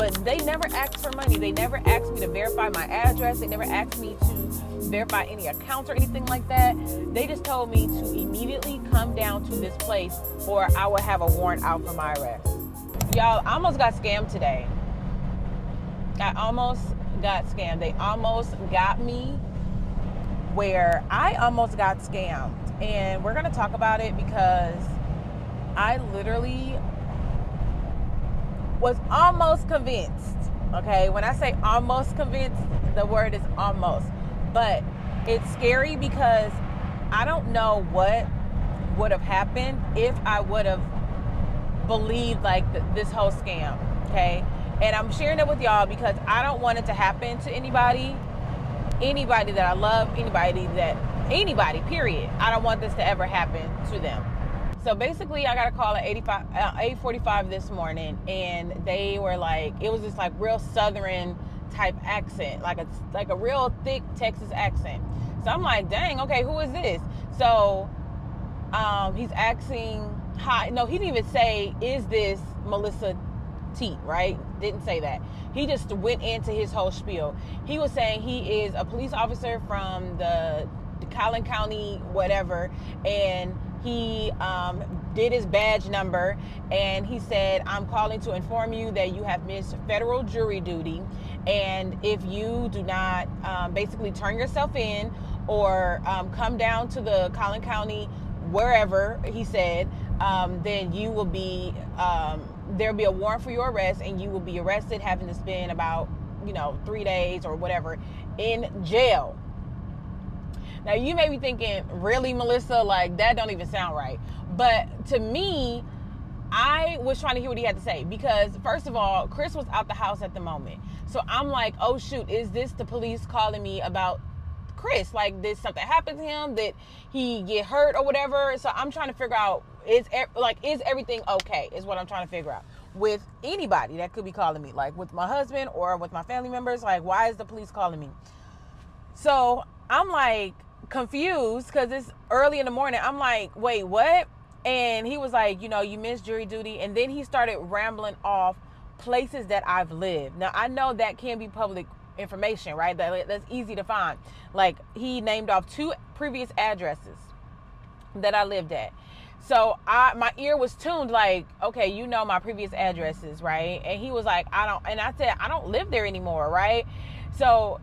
but they never asked for money. They never asked me to verify my address. They never asked me to verify any accounts or anything like that. They just told me to immediately come down to this place or I would have a warrant out for my arrest. Y'all, I almost got scammed today. I almost got scammed. They almost got me where I almost got scammed. And we're going to talk about it because I literally was almost convinced. Okay, when I say almost convinced, the word is almost. But it's scary because I don't know what would have happened if I would have believed like this whole scam. Okay, and I'm sharing it with y'all because I don't want it to happen to anybody that I love, anybody, period. I don't want this to ever happen to them. So basically, I got a call at 8:45 this morning, and they were like, it was this like real Southern type accent, like a real thick Texas accent. So I'm like, dang, okay, who is this? So he's asking, hi. No, he didn't even say, is this Melissa Teat, right? Didn't say that. He just went into his whole spiel. He was saying he is a police officer from the Collin County, whatever, and he did his badge number, and he said, I'm calling to inform you that you have missed federal jury duty, and if you do not basically turn yourself in or come down to the Collin County, wherever, he said, then you will be, there'll be a warrant for your arrest, and you will be arrested, having to spend about, 3 days or whatever in jail. Now, you may be thinking, really, Melissa? Like, that don't even sound right. But to me, I was trying to hear what he had to say because, first of all, Chris was out the house at the moment. So I'm like, oh, shoot, is this the police calling me about Chris? Like, did something happen to him? Did he get hurt or whatever? So I'm trying to figure out, is everything okay? Is what I'm trying to figure out with anybody that could be calling me, like with my husband or with my family members. Like, why is the police calling me? So I'm like confused because it's early in the morning. I'm like, wait, what? And he was like, you missed jury duty. And then he started rambling off places that I've lived. Now, I know that can be public information, right? That's easy to find. Like, he named off 2 previous addresses that I lived at. So my ear was tuned, like, okay, my previous addresses, right? And he was like, I said, I don't live there anymore, right? So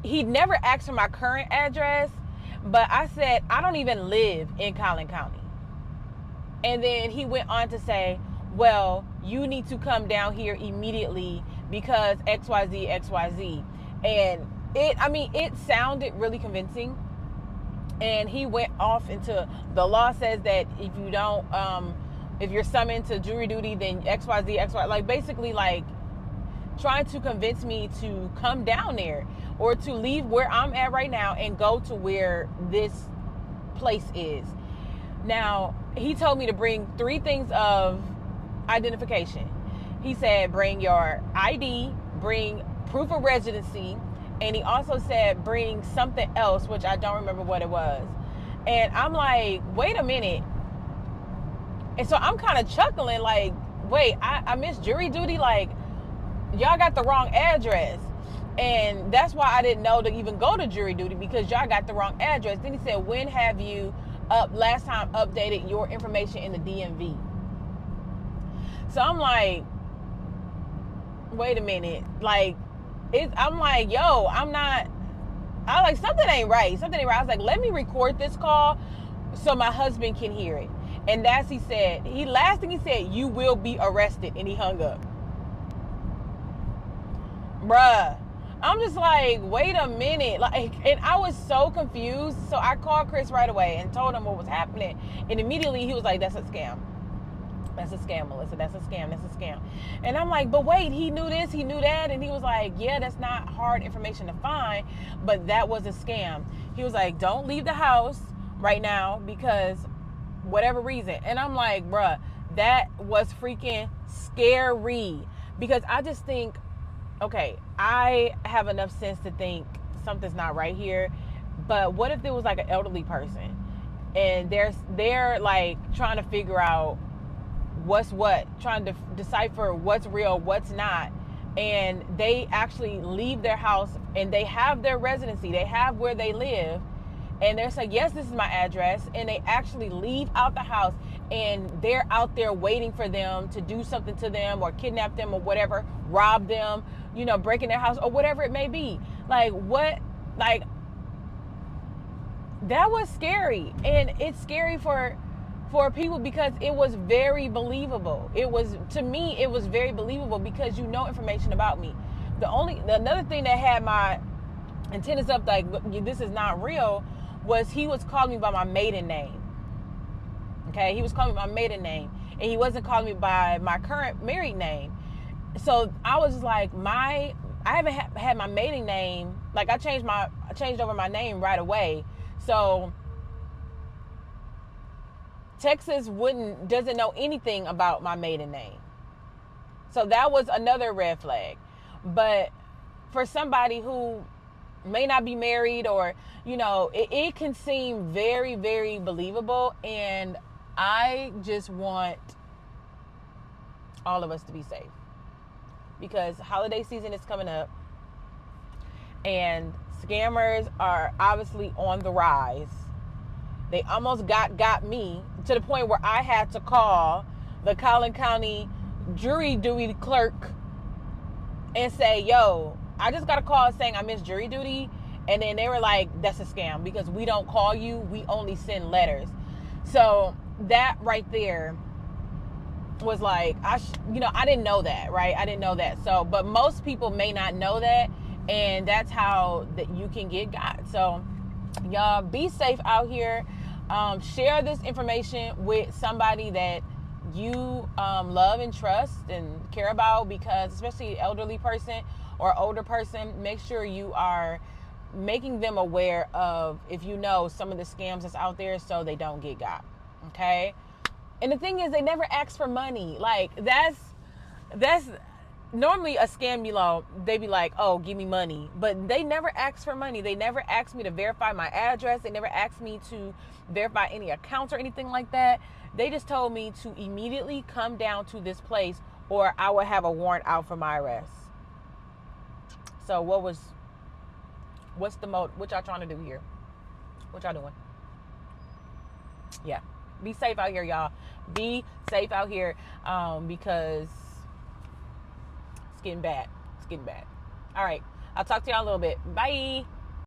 he never asked for my current address, but I said, I don't even live in Collin County. And then he went on to say, well, you need to come down here immediately because XYZ, XYZ. And it sounded really convincing. And he went off into, the law says that if you don't, if you're summoned to jury duty, then XYZ, XY, like basically like trying to convince me to come down there or to leave where I'm at right now and go to where this place is. Now, he told me to bring 3 things of identification. He said, bring your ID, bring proof of residency, and he also said, bring something else, which I don't remember what it was. And I'm like, wait a minute. And so I'm kind of chuckling, like, wait, I missed jury duty? Like, y'all got the wrong address. And that's why I didn't know to even go to jury duty, because y'all got the wrong address. Then he said, when have you last time updated your information in the DMV? So I'm like, wait a minute. Like, I'm like, yo, something ain't right. Something ain't right. I was like, let me record this call so my husband can hear it. And that's, last thing he said, you will be arrested. And he hung up. Bruh. I'm just like, wait a minute. Like, and I was so confused. So I called Chris right away and told him what was happening. And immediately he was like, that's a scam. That's a scam, Melissa. That's a scam. That's a scam. And I'm like, but wait, he knew this, he knew that. And he was like, yeah, that's not hard information to find, but that was a scam. He was like, don't leave the house right now because whatever reason. And I'm like, bruh, that was freaking scary, because I just think, okay, I have enough sense to think something's not right here, but what if there was like an elderly person and they're like trying to figure out what's what, trying to decipher what's real, what's not. And they actually leave their house and they have their residency, they have where they live, and they're saying, yes, this is my address, and they actually leave out the house and they're out there waiting for them to do something to them or kidnap them or whatever, rob them, break in their house or whatever it may be. Like, what? Like, that was scary. And it's scary for people because it was very believable. To me, it was very believable because information about me. Another thing that had my antennas up, like, this is not real, was he was calling me by my maiden name. Okay, he was calling me by my maiden name, and he wasn't calling me by my current married name. So I was like, I haven't had my maiden name. Like, I changed over my name right away. So Texas doesn't know anything about my maiden name. So that was another red flag. But for somebody who may not be married, or it can seem very, very believable. And I just want all of us to be safe, because holiday season is coming up and scammers are obviously on the rise. They almost got me to the point where I had to call the Collin County jury duty clerk and say, yo, I just got a call saying I missed jury duty. And then they were like, that's a scam because we don't call you. We only send letters. So that right there was like, I didn't know that, right? I didn't know that. So, but most people may not know that. And that's how that you can get got. So y'all be safe out here. Share this information with somebody that you love and trust and care about, because especially elderly person or older person, make sure you are making them aware of, if some of the scams that's out there, so they don't get got. Okay. And the thing is, they never ask for money. Like, that's normally a scam. They be like, oh, give me money, but they never ask for money. They never ask me to verify my address. They never asked me to verify any accounts or anything like that. They just told me to immediately come down to this place or I will have a warrant out for my arrest. So what's the mode? What y'all trying to do here? What y'all doing? Yeah. Be safe out here, y'all. Be safe out here, because it's getting bad. It's getting bad. All right. I'll talk to y'all in a little bit. Bye.